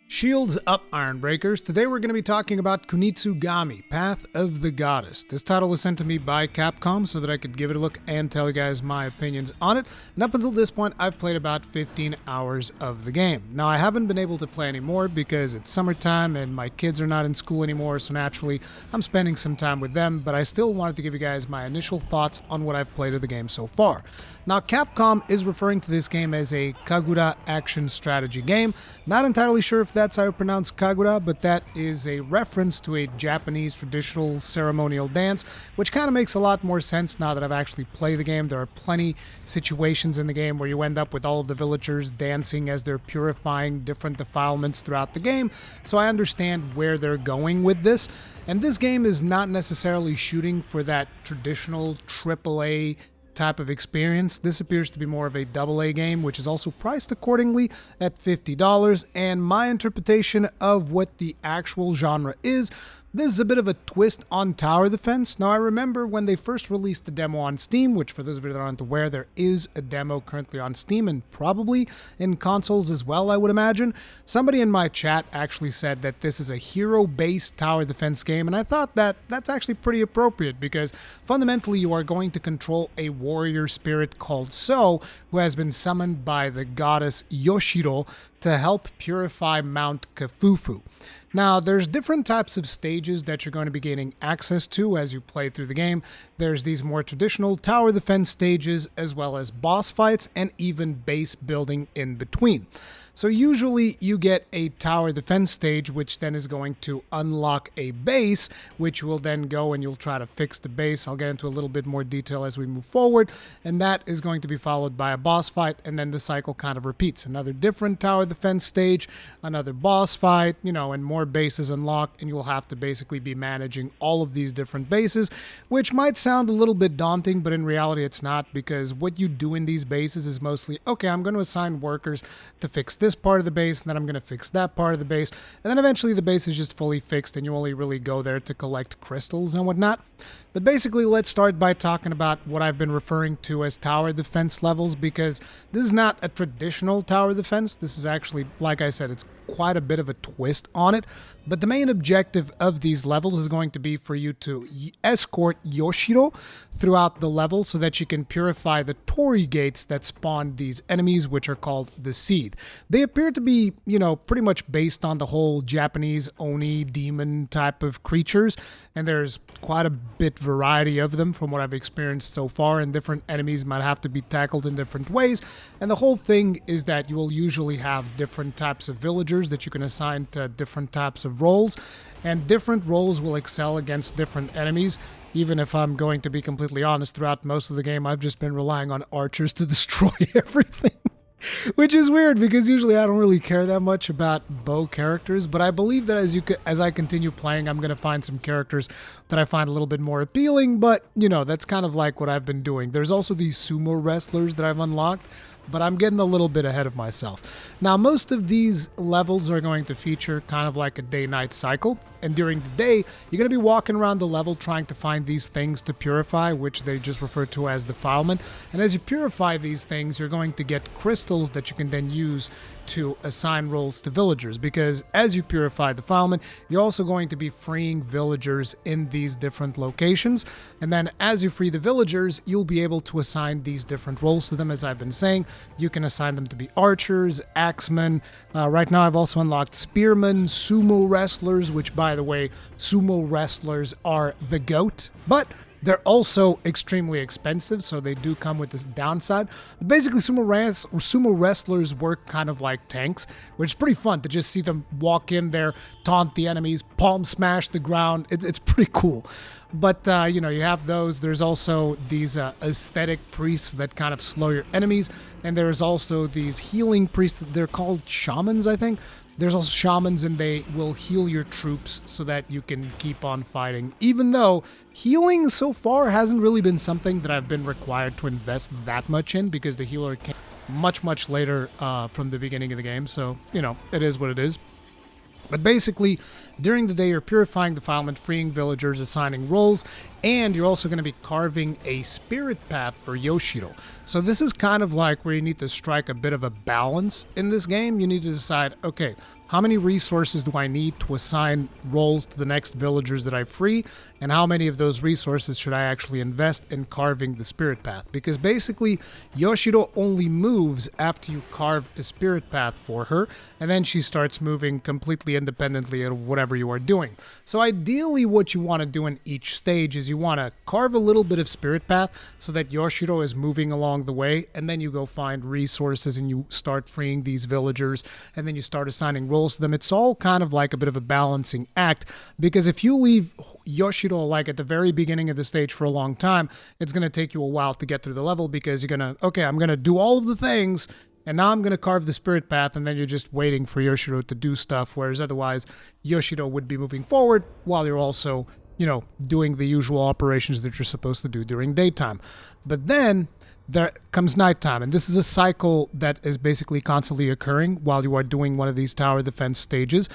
Shields up, Ironbreakers. Today we're going to be talking about Kunitsu-Gami Path of the Goddess. This title was sent to me by Capcom so that I could give it a look and tell you guys my opinions on it. And up until this point, I've played about 15 hours of the game. Now, I haven't been able to play anymore because it's summertime and my kids are not in school anymore, so naturally I'm spending some time with them, but I still wanted to give you guys my initial thoughts on what I've played of the game so far. Now, Capcom is referring to this game as a Kagura action strategy game. Not entirely sure if that's how you pronounce Kagura, but that is a reference to a Japanese traditional ceremonial dance, which kind of makes a lot more sense now that I've actually played the game. There are plenty situations in the game where you end up with all of the villagers dancing as they're purifying different defilements throughout the game, so I understand where they're going with this. And this game is not necessarily shooting for that traditional AAA type of experience. This appears to be more of a AA game, which is also priced accordingly at $50. And my interpretation of what the actual genre is, this is a bit of a twist on tower defense. Now, I remember when they first released the demo on Steam, which for those of you that aren't aware, there is a demo currently on Steam and probably in consoles as well, I would imagine. Somebody in my chat actually said that this is a hero-based tower defense game, and I thought that that's actually pretty appropriate because fundamentally you are going to control a warrior spirit called So, who has been summoned by the goddess Yoshiro to help purify Mount Kafufu. Now, there's different types of stages that you're going to be gaining access to as you play through the game. There's these more traditional tower defense stages, as well as boss fights, and even base building in between. So usually you get a tower defense stage, which then is going to unlock a base, which will then go and you'll try to fix the base. I'll get into a little bit more detail as we move forward, and that is going to be followed by a boss fight, and then the cycle kind of repeats. Another different tower defense stage, another boss fight, and more bases unlocked, and you'll have to basically be managing all of these different bases, which might sound a little bit daunting, but in reality it's not, because what you do in these bases is mostly, okay, I'm going to assign workers to fix this part of the base, and then I'm going to fix that part of the base, and then eventually the base is just fully fixed and you only really go there to collect crystals and whatnot. But basically, let's start by talking about what I've been referring to as tower defense levels, because this is not a traditional tower defense. This is actually, like I said, it's quite a bit of a twist on it. But the main objective of these levels is going to be for you to escort Yoshiro throughout the level so that you can purify the torii gates that spawn these enemies, which are called the Seed. They appear to be, pretty much based on the whole Japanese Oni demon type of creatures, and there's quite a bit variety of them from what I've experienced so far, and different enemies might have to be tackled in different ways. And the whole thing is that you will usually have different types of villagers that you can assign to different types of roles, and different roles will excel against different enemies. Even if I'm going to be completely honest, throughout most of the game I've just been relying on archers to destroy everything. Which is weird because usually I don't really care that much about bow characters, but I believe that as I continue playing, I'm going to find some characters that I find a little bit more appealing, but that's kind of like what I've been doing. There's also these sumo wrestlers that I've unlocked, but I'm getting a little bit ahead of myself. Now, most of these levels are going to feature kind of like a day-night cycle, and during the day, you're going to be walking around the level trying to find these things to purify, which they just refer to as defilement. And as you purify these things, you're going to get crystals that you can then use to assign roles to villagers, because as you purify defilement, you're also going to be freeing villagers in these different locations. And then as you free the villagers, you'll be able to assign these different roles to them. As I've been saying, you can assign them to be archers, axemen. Right now I've also unlocked spearmen, sumo wrestlers, which by the way, sumo wrestlers are the GOAT, but they're also extremely expensive, so they do come with this downside. But basically, sumo wrestlers work kind of like tanks, which is pretty fun to just see them walk in there, taunt the enemies, palm smash the ground. It's pretty cool. But, you have those. There's also these aesthetic priests that kind of slow your enemies, and there's also these healing priests. They're called shamans, I think. There's also shamans, and they will heal your troops so that you can keep on fighting, even though healing so far hasn't really been something that I've been required to invest that much in, because the healer came much later from the beginning of the game, so, it is what it is. But basically, during the day, you're purifying defilement, freeing villagers, assigning roles, and you're also going to be carving a spirit path for Yoshiro. So this is kind of like where you need to strike a bit of a balance in this game. You need to decide, okay, how many resources do I need to assign roles to the next villagers that I free, and how many of those resources should I actually invest in carving the spirit path? Because basically, Yoshiro only moves after you carve a spirit path for her, and then she starts moving completely independently of whatever you are doing. So ideally, what you want to do in each stage is you want to carve a little bit of spirit path so that Yoshiro is moving along the way, and then you go find resources and you start freeing these villagers, and then you start assigning roles to them. It's all kind of like a bit of a balancing act, because if you leave Yoshiro like at the very beginning of the stage for a long time, it's going to take you a while to get through the level, because you're going to, okay, I'm going to do all of the things, and now I'm going to carve the spirit path, and then you're just waiting for Yoshiro to do stuff, whereas otherwise Yoshiro would be moving forward while you're also, doing the usual operations that you're supposed to do during daytime. But then there comes nighttime, and this is a cycle that is basically constantly occurring while you are doing one of these tower defense stages.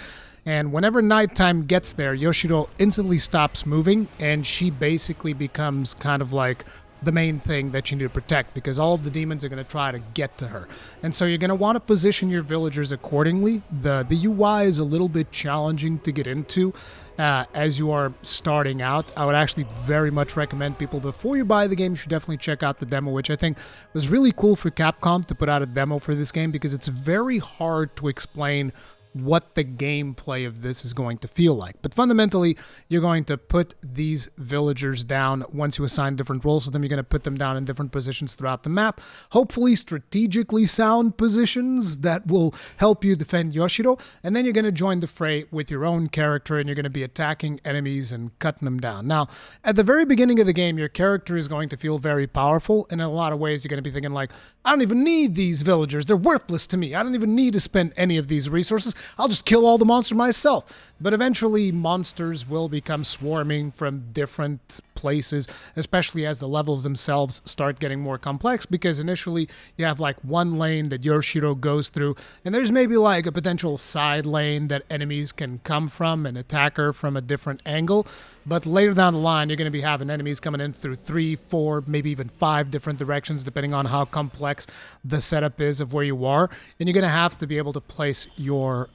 And whenever nighttime gets there, Yoshiro instantly stops moving, and she basically becomes kind of like the main thing that you need to protect, because all of the demons are going to try to get to her. And so you're going to want to position your villagers accordingly. The UI is a little bit challenging to get into as you are starting out. I would actually very much recommend people, before you buy the game, you should definitely check out the demo, which I think was really cool for Capcom to put out a demo for this game, because it's very hard to explain what the gameplay of this is going to feel like. But fundamentally, you're going to put these villagers down. Once you assign different roles to them, you're going to put them down in different positions throughout the map, hopefully strategically sound positions that will help you defend Yoshiro, and then you're going to join the fray with your own character, and you're going to be attacking enemies and cutting them down. Now, at the very beginning of the game, your character is going to feel very powerful, and in a lot of ways, you're going to be thinking like, I don't even need these villagers. They're worthless to me. I don't even need to spend any of these resources. I'll just kill all the monsters myself. But eventually, monsters will become swarming from different places, especially as the levels themselves start getting more complex, because initially you have like one lane that Yoshiro goes through, and there's maybe like a potential side lane that enemies can come from and attack her from a different angle. But later down the line, you're going to be having enemies coming in through 3, 4, maybe even 5 different directions, depending on how complex the setup is of where you are. And you're going to have to be able to place your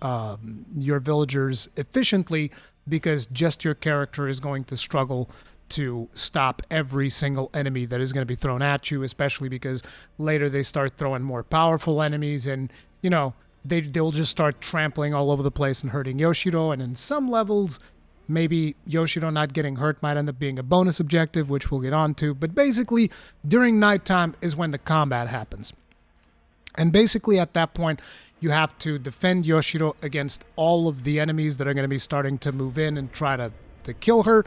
villagers efficiently, because just your character is going to struggle to stop every single enemy that is going to be thrown at you, especially because later they start throwing more powerful enemies, and, they'll just start trampling all over the place and hurting Yoshiro. And in some levels, maybe Yoshiro not getting hurt might end up being a bonus objective, which we'll get onto. But basically, during nighttime is when the combat happens. And basically at that point, you have to defend Yoshiro against all of the enemies that are going to be starting to move in and try to kill her.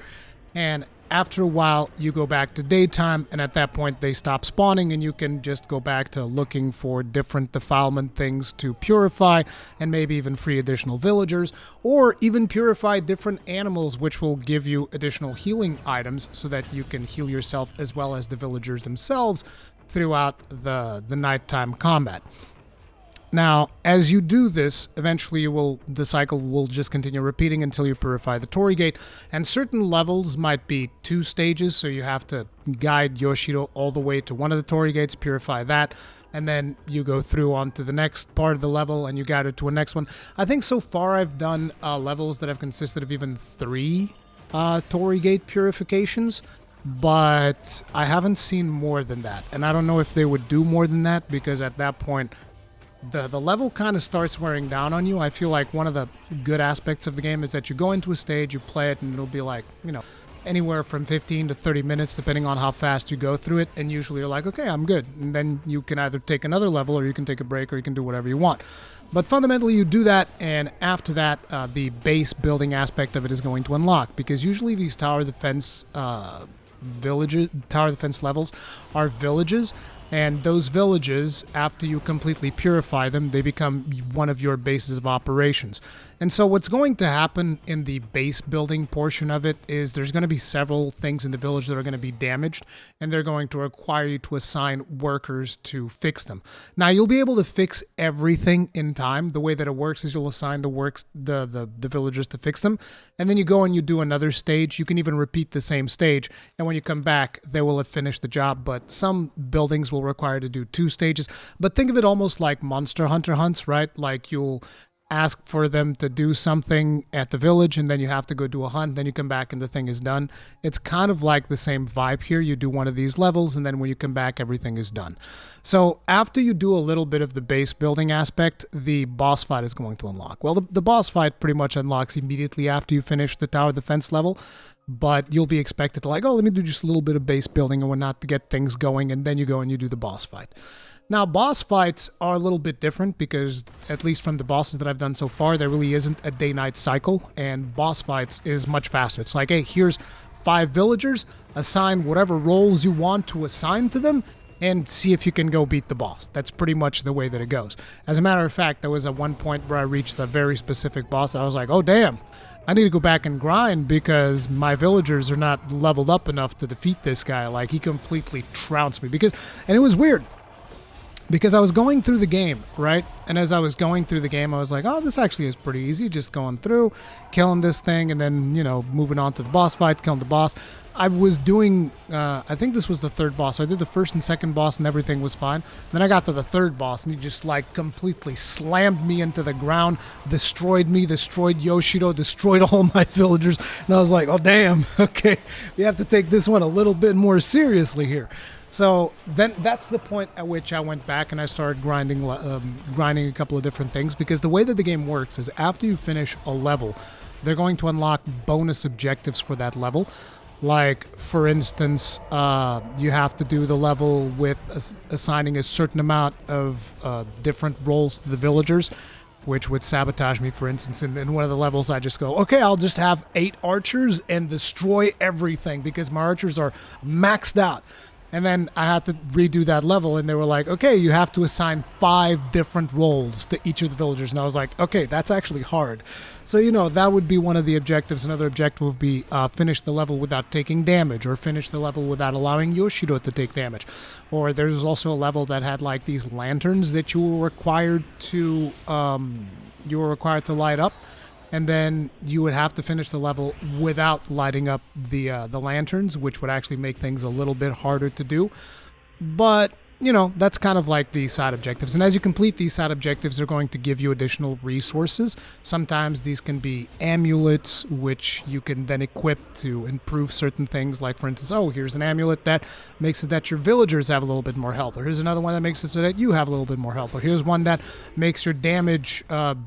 And after a while, you go back to daytime, and at that point, they stop spawning, and you can just go back to looking for different defilement things to purify, and maybe even free additional villagers, or even purify different animals, which will give you additional healing items so that you can heal yourself as well as the villagers themselves throughout the nighttime combat. Now, as you do this, eventually the cycle will just continue repeating until you purify the Torii Gate, and certain levels might be 2 stages, so you have to guide Yoshiro all the way to one of the Torii Gates, purify that, and then you go through onto the next part of the level and you guide it to a next one. I think so far I've done levels that have consisted of even 3 Torii Gate purifications, but I haven't seen more than that, and I don't know if they would do more than that, because at that point the level kind of starts wearing down on you. I feel like one of the good aspects of the game is that you go into a stage, you play it, and it'll be like, anywhere from 15 to 30 minutes, depending on how fast you go through it, and usually you're like, okay, I'm good. And then you can either take another level, or you can take a break, or you can do whatever you want. But fundamentally, you do that, and after that, the base building aspect of it is going to unlock, because usually these tower defense levels are villages And those villages, after you completely purify them, they become one of your bases of operations. And so what's going to happen in the base building portion of it is there's going to be several things in the village that are going to be damaged, and they're going to require you to assign workers to fix them. Now, you'll be able to fix everything in time. The way that it works is you'll assign the villagers to fix them, and then you go and you do another stage. You can even repeat the same stage, and when you come back, they will have finished the job, but some buildings will require to do 2 stages. But think of it almost like Monster Hunter hunts, right? Like you'll ask for them to do something at the village, and then you have to go do a hunt, then you come back and the thing is done. It's kind of like the same vibe here. You do one of these levels, and then when you come back, everything is done. So after you do a little bit of the base building aspect, the boss fight is going to unlock. Well, the boss fight pretty much unlocks immediately after you finish the tower defense level, but you'll be expected to like, oh, let me do just a little bit of base building and whatnot to get things going, and then you go and you do the boss fight. Now, boss fights are a little bit different because, at least from the bosses that I've done so far, there really isn't a day-night cycle, and boss fights is much faster. It's like, hey, here's 5 villagers, assign whatever roles you want to assign to them, and see if you can go beat the boss. That's pretty much the way that it goes. As a matter of fact, there was at one point where I reached a very specific boss. I was like, oh, damn, I need to go back and grind because my villagers are not leveled up enough to defeat this guy. Like, he completely trounced me. And it was weird. Because I was going through the game, right? And as I was going through the game, I was like, oh, this actually is pretty easy. Just going through, killing this thing, and then, moving on to the boss fight, killing the boss. I was doing, I think this was the 3rd boss. I did the 1st and 2nd boss, and everything was fine. Then I got to the 3rd boss, and he just, completely slammed me into the ground, destroyed me, destroyed Yoshido, destroyed all my villagers. And I was like, oh, damn, okay, we have to take this one a little bit more seriously here. So then that's the point at which I went back and I started grinding a couple of different things, because the way that the game works is after you finish a level, they're going to unlock bonus objectives for that level. Like, for instance, you have to do the level with assigning a certain amount of different roles to the villagers, which would sabotage me, for instance. In one of the levels, I just go, okay, I'll just have 8 archers and destroy everything because my archers are maxed out. And then I had to redo that level, and they were like, okay, you have to assign 5 different roles to each of the villagers. And I was like, okay, that's actually hard. So, that would be one of the objectives. Another objective would be finish the level without taking damage, or finish the level without allowing Yoshido to take damage. Or there's also a level that had these lanterns that you were required to light up. And then you would have to finish the level without lighting up the lanterns, which would actually make things a little bit harder to do. But, that's kind of like the side objectives. And as you complete these side objectives, they're going to give you additional resources. Sometimes these can be amulets, which you can then equip to improve certain things. Like, for instance, oh, here's an amulet that makes it that your villagers have a little bit more health. Or here's another one that makes it so that you have a little bit more health. Or here's one that makes your damage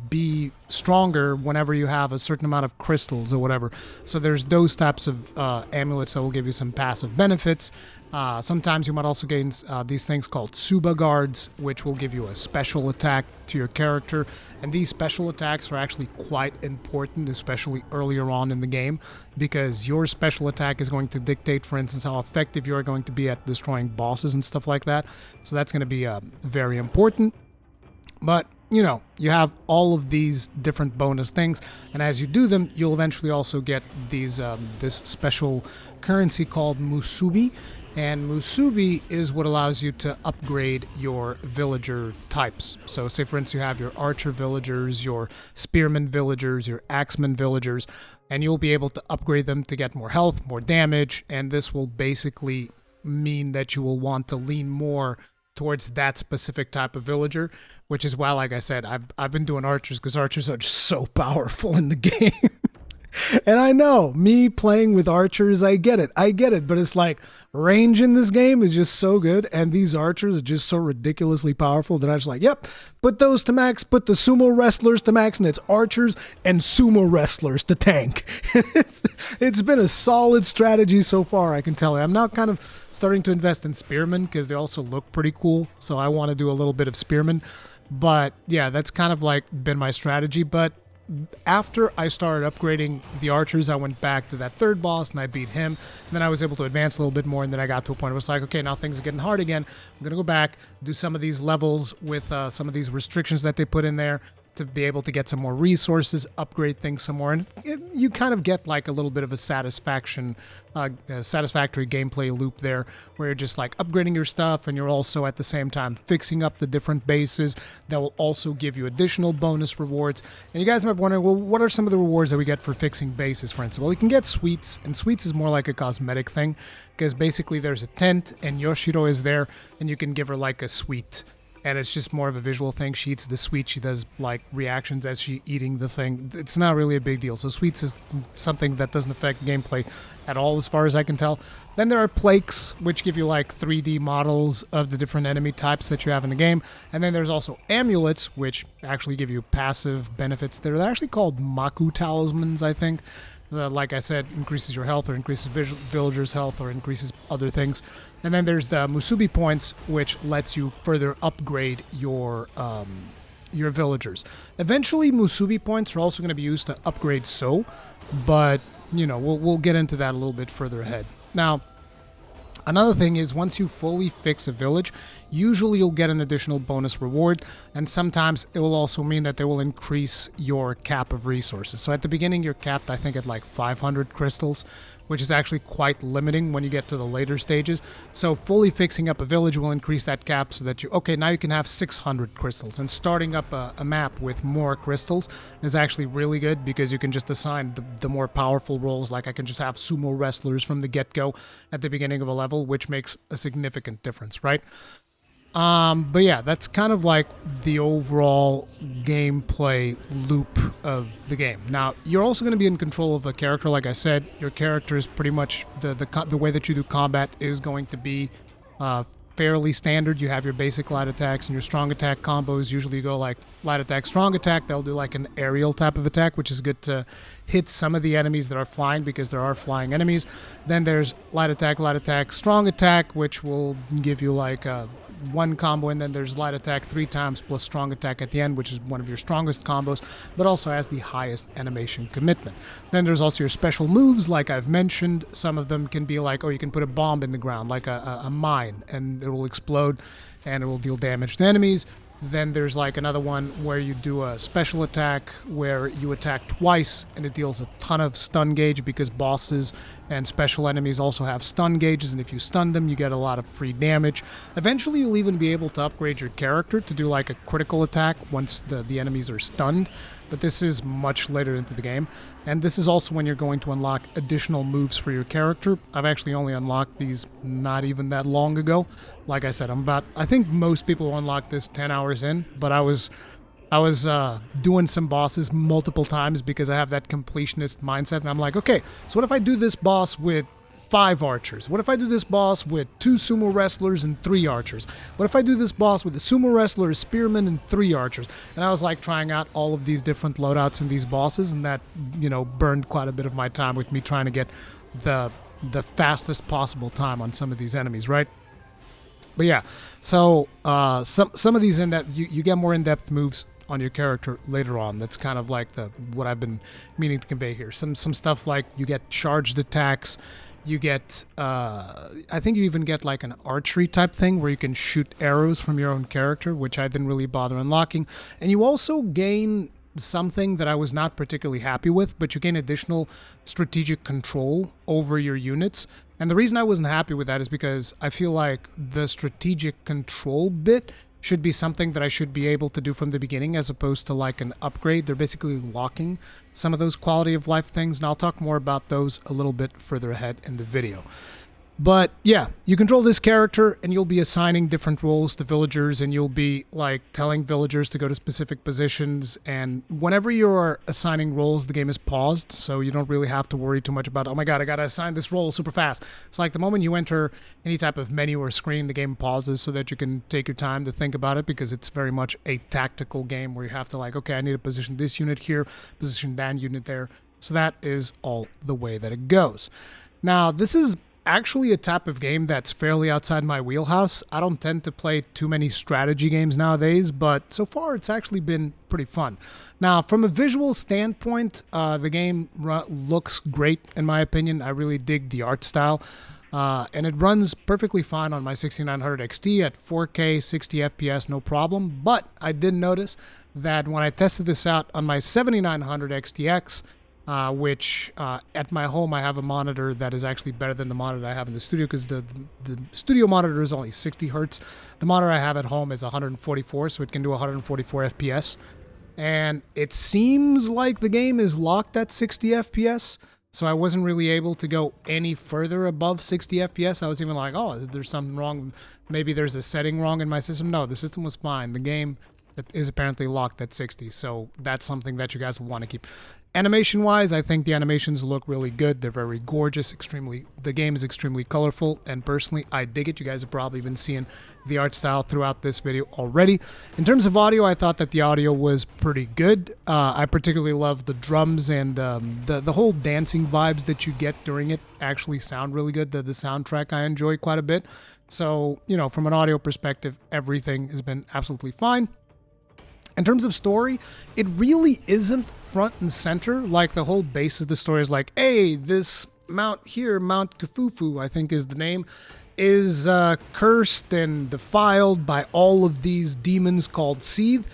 be stronger whenever you have a certain amount of crystals or whatever. So there's those types of amulets that will give you some passive benefits. Sometimes you might also gain these things called Suba guards, which will give you a special attack to your character. And these special attacks are actually quite important, especially earlier on in the game, because your special attack is going to dictate, for instance, how effective you're going to be at destroying bosses and stuff like that. So that's going to be very important. But you have all of these different bonus things, and as you do them, you'll eventually also get these this special currency called Musubi. And Musubi is what allows you to upgrade your villager types. So say, for instance, you have your archer villagers, your spearman villagers, your axeman villagers, and you'll be able to upgrade them to get more health, more damage, and this will basically mean that you will want to lean more towards that specific type of villager, which is why, like I said, I've been doing archers because archers are just so powerful in the game. And I know, me playing with archers, I get it, but it's like, range in this game is just so good, and these archers are just so ridiculously powerful that I was like, yep, put those to max, put the sumo wrestlers to max, and it's archers and sumo wrestlers to tank. It's been a solid strategy so far, I can tell you. I'm now kind of starting to invest in spearmen, because they also look pretty cool, so I want to do a little bit of spearmen. But yeah, that's kind of been my strategy, but after I started upgrading the archers, I went back to that third boss and I beat him. And then I was able to advance a little bit more, and then I got to a point where it's like, okay, now things are getting hard again. I'm going to go back, do some of these levels with some of these restrictions that they put in there to be able to get some more resources, upgrade things some more, and you kind of get like a little bit of a satisfactory gameplay loop there, where you're just like upgrading your stuff, and you're also at the same time fixing up the different bases that will also give you additional bonus rewards. And you guys might be wondering, well, what are some of the rewards that we get for fixing bases, for instance? Well, you can get sweets, and sweets is more like a cosmetic thing, because basically there's a tent, and Yoshiro is there, and you can give her like a sweet. And it's just more of a visual thing. She eats the sweet. She does like reactions as she eating the thing. It's not really a big deal. So sweets is something that doesn't affect gameplay at all, as far as I can tell. Then there are plaques, which give you like 3D models of the different enemy types that you have in the game. And then there's also amulets, which actually give you passive benefits. They're actually called Maku talismans, I think. Like I said, increases your health, or increases villagers' health, or increases other things. And then there's the Musubi points, which lets you further upgrade your villagers. Eventually, Musubi points are also going to be used to upgrade So, but you know, we'll get into that a little bit further ahead. Now, another thing is, once you fully fix a village, usually you'll get an additional bonus reward, and sometimes it will also mean that they will increase your cap of resources. So at the beginning, you're capped, I think, at like 500 crystals, which is actually quite limiting when you get to the later stages. So fully fixing up a village will increase that cap so that now you can have 600 crystals. And starting up a map with more crystals is actually really good, because you can just assign the more powerful roles. Like I can just have sumo wrestlers from the get-go at the beginning of a level, which makes a significant difference, right? But yeah, that's kind of like the overall gameplay loop of the game. Now, you're also going to be in control of a character. Like I said, your character is pretty much the way that you do combat is going to be fairly standard. You have your basic light attacks and your strong attack combos. Usually you go like light attack, strong attack. They'll do like an aerial type of attack, which is good to hit some of the enemies that are flying, because there are flying enemies. Then there's light attack, strong attack, which will give you like one combo, and then there's light attack 3 times plus strong attack at the end, which is one of your strongest combos, but also has the highest animation commitment. Then there's also your special moves, like I've mentioned. Some of them can be like, you can put a bomb in the ground, like a mine, and it will explode and it will deal damage to enemies. Then there's like another one where you do a special attack where you attack twice and it deals a ton of stun gauge, because bosses and special enemies also have stun gauges, and if you stun them, you get a lot of free damage. Eventually, you'll even be able to upgrade your character to do like a critical attack once the enemies are stunned, but this is much later into the game. And this is also when you're going to unlock additional moves for your character. I've actually only unlocked these not even that long ago. Like I said, I think most people will unlock this 10 hours in, but I was doing some bosses multiple times because I have that completionist mindset, and I'm like, okay, so what if I do this boss with 5 archers? What if I do this boss with 2 sumo wrestlers and 3 archers? What if I do this boss with a sumo wrestler, a spearman, and 3 archers? And I was like trying out all of these different loadouts in these bosses, and that, burned quite a bit of my time with me trying to get the fastest possible time on some of these enemies, right? But yeah, so some of these you get more in-depth moves on your character later on. That's kind of like what I've been meaning to convey here. Some stuff like you get charged attacks. You get, I think you even get like an archery type thing where you can shoot arrows from your own character, which I didn't really bother unlocking. And you also gain something that I was not particularly happy with, but you gain additional strategic control over your units. And the reason I wasn't happy with that is because I feel like the strategic control bit should be something that I should be able to do from the beginning, as opposed to like an upgrade. They're basically locking some of those quality of life things, and I'll talk more about those a little bit further ahead in the video. But yeah, you control this character and you'll be assigning different roles to villagers, and you'll be like telling villagers to go to specific positions. And whenever you're assigning roles, the game is paused, so you don't really have to worry too much about, oh my god, I gotta assign this role super fast. It's like the moment you enter any type of menu or screen, the game pauses so that you can take your time to think about it, because it's very much a tactical game where you have to like, okay, I need to position this unit here, position that unit there. So that is all the way that it goes. Now, this is actually a type of game that's fairly outside my wheelhouse. I don't tend to play too many strategy games nowadays, but so far it's actually been pretty fun. Now, from a visual standpoint, the game looks great in my opinion. I really dig the art style. And it runs perfectly fine on my 6900 XT at 4K 60 FPS, no problem. But I did notice that when I tested this out on my 7900 XTX, which at my home I have a monitor that is actually better than the monitor I have in the studio, because the studio monitor is only 60 hertz. The monitor I have at home is 144, so it can do 144 FPS. And it seems like the game is locked at 60 FPS. So I wasn't really able to go any further above 60 FPS. I was even like, oh, is there something wrong? Maybe there's a setting wrong in my system. No, the system was fine. The game is apparently locked at 60. So that's something that you guys will want to keep. Animation-wise, I think the animations look really good. They're very gorgeous. The game is extremely colorful, and personally, I dig it. You guys have probably been seeing the art style throughout this video already. In terms of audio, I thought that the audio was pretty good. I particularly love the drums, and the whole dancing vibes that you get during it actually sound really good. The soundtrack I enjoy quite a bit. So, you know, from an audio perspective, everything has been absolutely fine. In terms of story, it really isn't front and center. Like, the whole base of the story is like, hey, this mount here, Mount Kafufu, I think is the name, is cursed and defiled by all of these demons called Seed,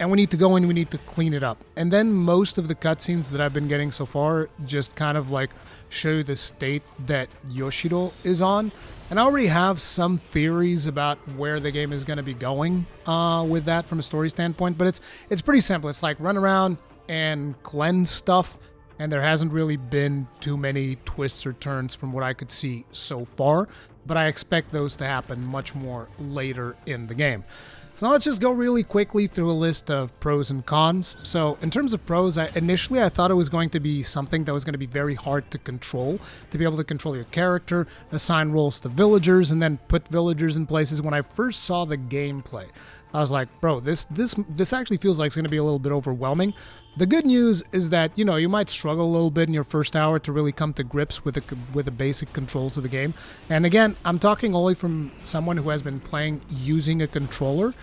and we need to go in and we need to clean it up. And then most of the cutscenes that I've been getting so far just kind of like show you the state that Yoshiro is on. And I already have some theories about where the game is going to be going with that from a story standpoint, but it's pretty simple. It's like run around and cleanse stuff, and there hasn't really been too many twists or turns from what I could see so far, but I expect those to happen much more later in the game. So now let's just go really quickly through a list of pros and cons. So in terms of pros, initially I thought it was going to be something that was going to be very hard to control, to be able to control your character, assign roles to villagers, and then put villagers in places. When I first saw the gameplay, I was like, bro, this actually feels like it's going to be a little bit overwhelming. The good news is that, you know, you might struggle a little bit in your first hour to really come to grips with the basic controls of the game. And again, I'm talking only from someone who has been playing using a controller.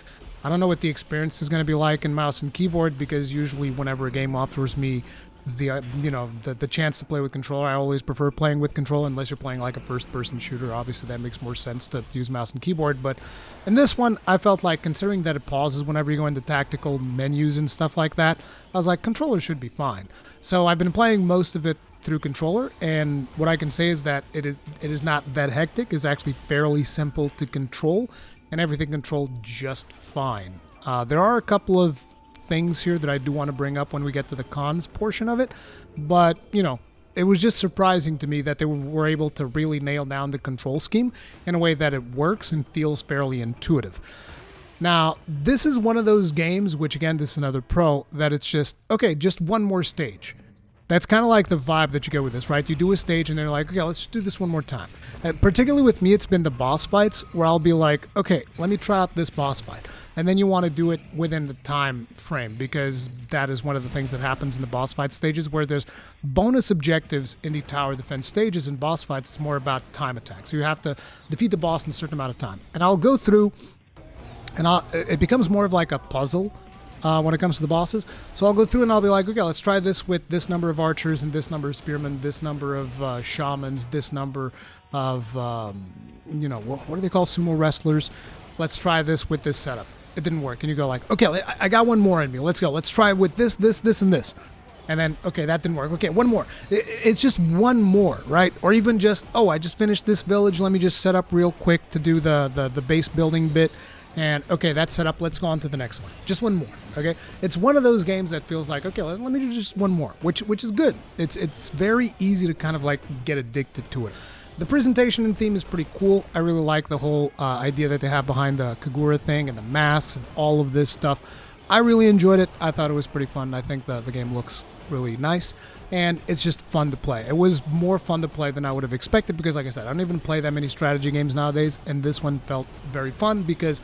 I don't know what the experience is going to be like in mouse and keyboard, because usually whenever a game offers me the chance to play with controller, I always prefer playing with controller, unless you're playing like a first-person shooter. Obviously, that makes more sense to use mouse and keyboard. But in this one, I felt like, considering that it pauses whenever you go into tactical menus and stuff like that, I was like, controller should be fine. So I've been playing most of it through controller, and what I can say is that it is not that hectic. It's actually fairly simple to control, and everything controlled just fine. There are a couple of things here that I do want to bring up when we get to the cons portion of it, but you know, it was just surprising to me that they were able to really nail down the control scheme in a way that it works and feels fairly intuitive. Now, this is one of those games, which again, this is another pro, that it's just, okay, just one more stage. That's kind of like the vibe that you get with this, right? You do a stage and they're like, okay, let's do this one more time. And particularly with me, it's been the boss fights where I'll be like, okay, let me try out this boss fight. And then you want to do it within the time frame, because that is one of the things that happens in the boss fight stages, where there's bonus objectives in the tower defense stages. In boss fights, it's more about time attack. So you have to defeat the boss in a certain amount of time. And I'll go through, and it becomes more of like a puzzle when it comes to the bosses. So I'll go through and I'll be like, okay, let's try this with this number of archers and this number of spearmen, this number of shamans, this number of, what do they call sumo wrestlers? Let's try this with this setup. It didn't work. And you go like, okay, I got one more in me. Let's go. Let's try with this, and this. And then, okay, that didn't work. Okay, one more. It's just one more, right? Or even just, oh, I just finished this village. Let me just set up real quick to do the base building bit. And okay, that's set up. Let's go on to the next one. Just one more. Okay, it's one of those games that feels like, okay, let me do just one more, which is good. It's very easy to kind of like get addicted to it. The presentation and theme is pretty cool. I really like the whole idea that they have behind the Kagura thing and the masks and all of this stuff. I really enjoyed it. I thought it was pretty fun. I think the game looks really nice, and it's just fun to play. It was more fun to play than I would have expected, because like I said, I don't even play that many strategy games nowadays, and this one felt very fun because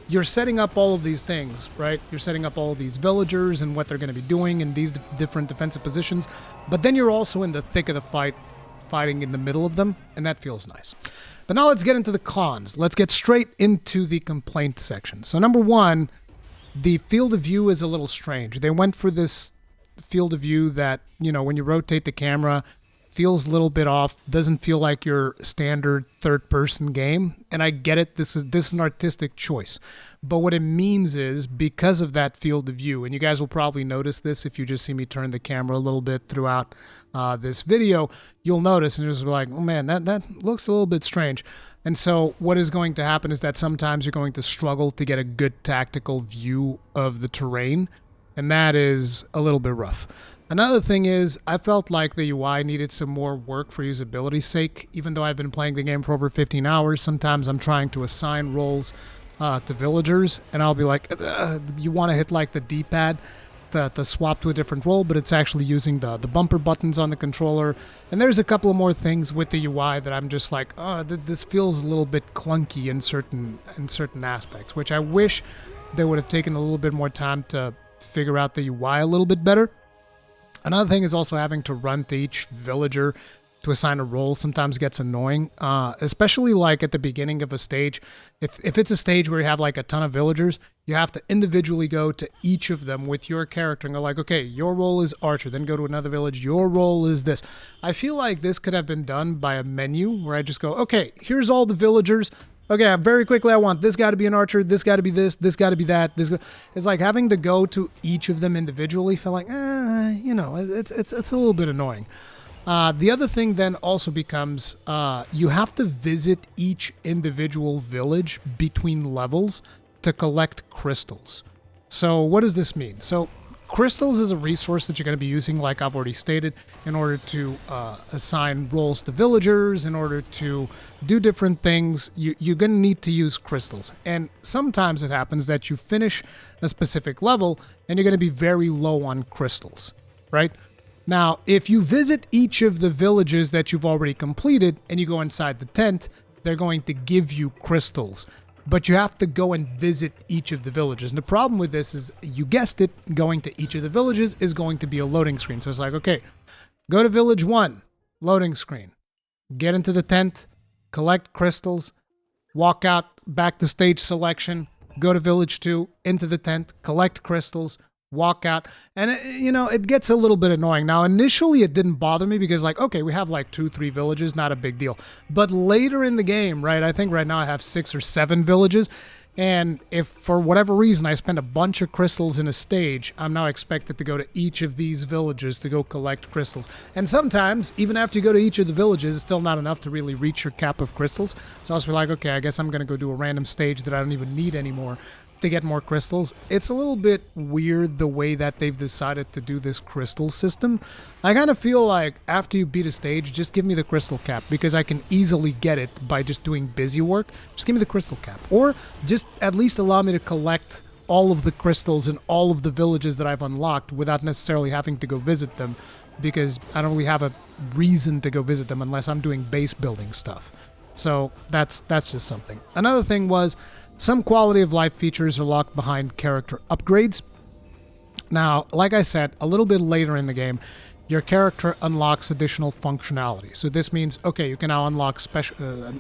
you're setting up all of these things, right? You're setting up all of these villagers and what they're going to be doing in these different defensive positions, but then you're also in the thick of the fight fighting in the middle of them, and that feels nice. But now let's get into the cons. Let's get straight into the complaint section. So number one, the field of view is a little strange. They went for this field of view that, you know, when you rotate the camera, feels a little bit off, doesn't feel like your standard third-person game. And I get it, this is an artistic choice. But what it means is, because of that field of view, and you guys will probably notice this if you just see me turn the camera a little bit throughout this video, you'll notice, and you'll just be like, oh man, that looks a little bit strange. And so what is going to happen is that sometimes you're going to struggle to get a good tactical view of the terrain, and that is a little bit rough. Another thing is, I felt like the UI needed some more work for usability's sake. Even though I've been playing the game for over 15 hours, sometimes I'm trying to assign roles to villagers, and I'll be like, you want to hit like the D-pad to swap to a different role, but it's actually using the bumper buttons on the controller. And there's a couple of more things with the UI that I'm just like, oh, this feels a little bit clunky in certain aspects, which I wish they would have taken a little bit more time to figure out the UI a little bit better. Another thing is also having to run to each villager to assign a role sometimes gets annoying, especially like at the beginning of a stage. If it's a stage where you have like a ton of villagers, you have to individually go to each of them with your character and go like, okay, your role is archer, then go to another village, your role is this. I feel like this could have been done by a menu where I just go, okay, here's all the villagers. Okay, very quickly, I want this guy to be an archer, this guy to be this guy to be that. It's like having to go to each of them individually felt like, you know, it's a little bit annoying. The other thing then also becomes you have to visit each individual village between levels to collect crystals. So what does this mean? So crystals is a resource that you're going to be using, like I've already stated, in order to assign roles to villagers, in order to do different things. You're going to need to use crystals. And sometimes it happens that you finish a specific level and you're going to be very low on crystals, right? Now, if you visit each of the villages that you've already completed and you go inside the tent, they're going to give you crystals. But you have to go and visit each of the villages. And the problem with this is, you guessed it, going to each of the villages is going to be a loading screen. So it's like, okay, go to village 1, loading screen. Get into the tent, collect crystals, walk out back to stage selection, go to village 2, into the tent, collect crystals, walk out. And it gets a little bit annoying. Now, initially it didn't bother me because, like, okay, we have like 2-3 villages, not a big deal. But later in the game, right, I think right now I have 6 or 7 villages. And if for whatever reason I spend a bunch of crystals in a stage, I'm now expected to go to each of these villages to go collect crystals. And sometimes, even after you go to each of the villages, it's still not enough to really reach your cap of crystals. So I was like, okay, I guess I'm going to go do a random stage that I don't even need anymore to get more crystals. It's a little bit weird the way that they've decided to do this crystal system. I kind of feel like after you beat a stage, just give me the crystal cap, because I can easily get it by just doing busy work. Just give me the crystal cap, or just at least allow me to collect all of the crystals in all of the villages that I've unlocked without necessarily having to go visit them, because I don't really have a reason to go visit them unless I'm doing base building stuff. So that's just something. Another thing was, some quality of life features are locked behind character upgrades. Now, like I said, a little bit later in the game, your character unlocks additional functionality. So this means, okay, you can now unlock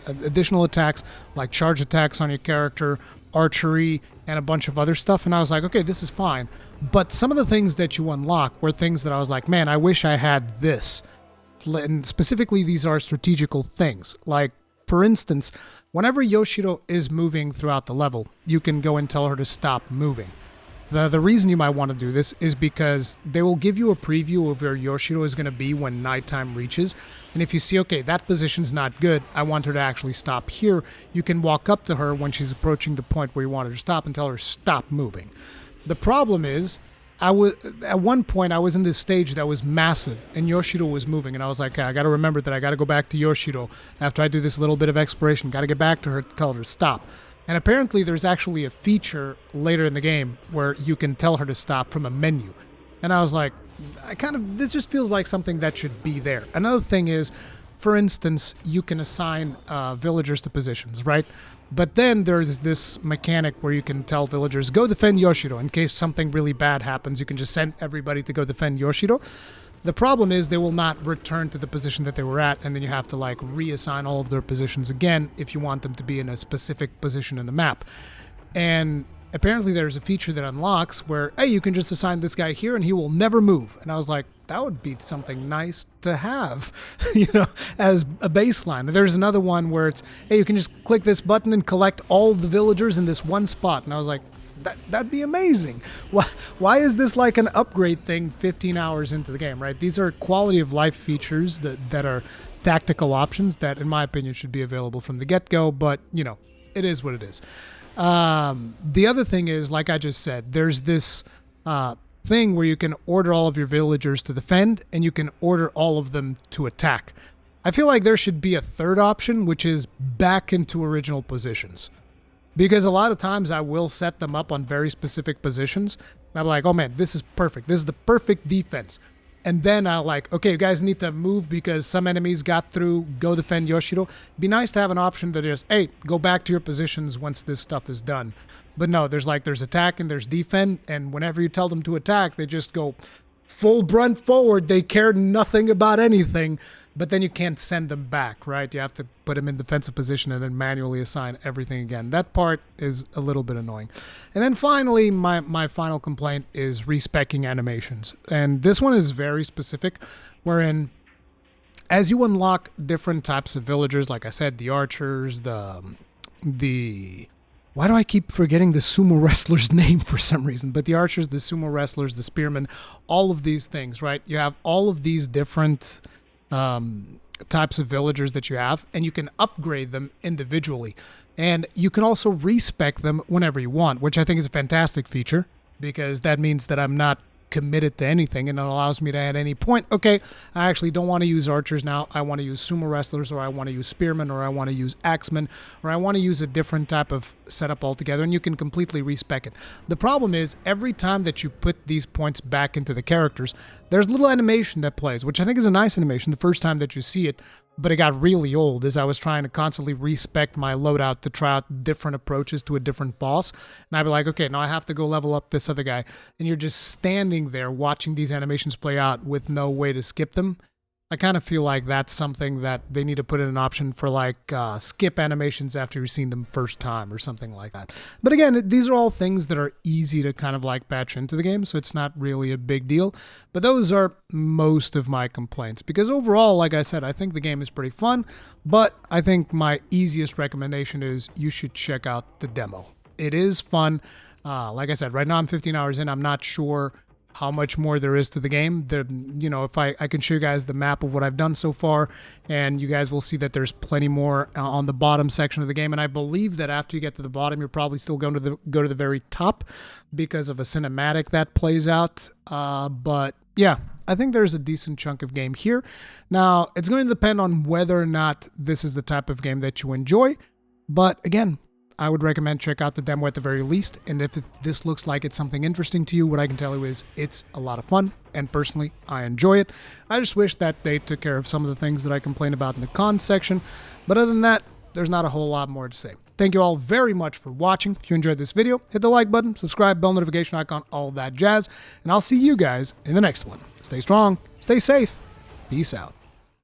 additional attacks, like charge attacks on your character, archery, and a bunch of other stuff. And I was like, okay, this is fine. But some of the things that you unlock were things that I was like, man, I wish I had this. And specifically, these are strategical things. Like, for instance, whenever Yoshiro is moving throughout the level, you can go and tell her to stop moving. The reason you might want to do this is because they will give you a preview of where Yoshiro is going to be when nighttime reaches. And if you see, okay, that position's not good, I want her to actually stop here, you can walk up to her when she's approaching the point where you want her to stop and tell her, stop moving. The problem is, at one point I was in this stage that was massive and Yoshiro was moving, and I was like, okay, I got to remember that I got to go back to Yoshiro after I do this little bit of exploration. Got to get back to her to tell her to stop. And apparently there's actually a feature later in the game where you can tell her to stop from a menu. And I was like, this just feels like something that should be there. Another thing is, for instance, you can assign villagers to positions, right? But then there's this mechanic where you can tell villagers, go defend Yoshiro. In case something really bad happens, you can just send everybody to go defend Yoshiro. The problem is they will not return to the position that they were at, and then you have to like reassign all of their positions again if you want them to be in a specific position in the map. And apparently there's a feature that unlocks where, hey, you can just assign this guy here and he will never move. And I was like, that would be something nice to have, you know, as a baseline. There's another one where it's, hey, you can just click this button and collect all the villagers in this one spot. And I was like, that'd be amazing. Why is this like an upgrade thing 15 hours into the game, right? These are quality of life features that are tactical options that, in my opinion, should be available from the get-go. But, you know, it is what it is. The other thing is, like I just said, there's this thing where you can order all of your villagers to defend and you can order all of them to attack. I feel like there should be a third option, which is back into original positions. Because a lot of times I will set them up on very specific positions. And I'm like, oh man, this is perfect. This is the perfect defense. And then I'll like, okay, you guys need to move because some enemies got through, go defend Yoshiro. It'd be nice to have an option that is, hey, go back to your positions once this stuff is done. But no, there's attack and there's defend, and whenever you tell them to attack, they just go full brunt forward. They care nothing about anything, but then you can't send them back, right? You have to put them in defensive position and then manually assign everything again. That part is a little bit annoying. And then finally, my final complaint is respeccing animations. And this one is very specific, wherein as you unlock different types of villagers, like I said, the archers, the why do I keep forgetting the sumo wrestler's name for some reason? But the archers, the sumo wrestlers, the spearmen, all of these things, right? You have all of these different types of villagers that you have, and you can upgrade them individually. And you can also respec them whenever you want, which I think is a fantastic feature, because that means that I'm not committed to anything, and it allows me to at any point, okay, I actually don't want to use archers now, I want to use sumo wrestlers, or I want to use spearmen, or I want to use axemen, or I want to use a different type of setup altogether, and you can completely respec it. The problem is, every time that you put these points back into the characters, there's a little animation that plays, which I think is a nice animation the first time that you see it, but it got really old as I was trying to constantly respec my loadout to try out different approaches to a different boss. And I'd be like, okay, now I have to go level up this other guy. And you're just standing there watching these animations play out with no way to skip them. I kind of feel like that's something that they need to put in an option for, like skip animations after you've seen them first time or something like that. But again, these are all things that are easy to kind of like patch into the game, so it's not really a big deal. But those are most of my complaints, because overall, like I said, I think the game is pretty fun, but I think my easiest recommendation is you should check out the demo. It is fun. Like I said, right now I'm 15 hours in. I'm not sure how much more there is to the game. You know, if I can show you guys the map of what I've done so far, and you guys will see that there's plenty more on the bottom section of the game. And I believe that after you get to the bottom, you're probably still going to go to the very top because of a cinematic that plays out. But yeah, I think there's a decent chunk of game here. Now, it's going to depend on whether or not this is the type of game that you enjoy. But again, I would recommend check out the demo at the very least, and if this looks like it's something interesting to you, what I can tell you is it's a lot of fun, and personally, I enjoy it. I just wish that they took care of some of the things that I complained about in the cons section, but other than that, there's not a whole lot more to say. Thank you all very much for watching. If you enjoyed this video, hit the like button, subscribe, bell notification icon, all that jazz, and I'll see you guys in the next one. Stay strong, stay safe, peace out.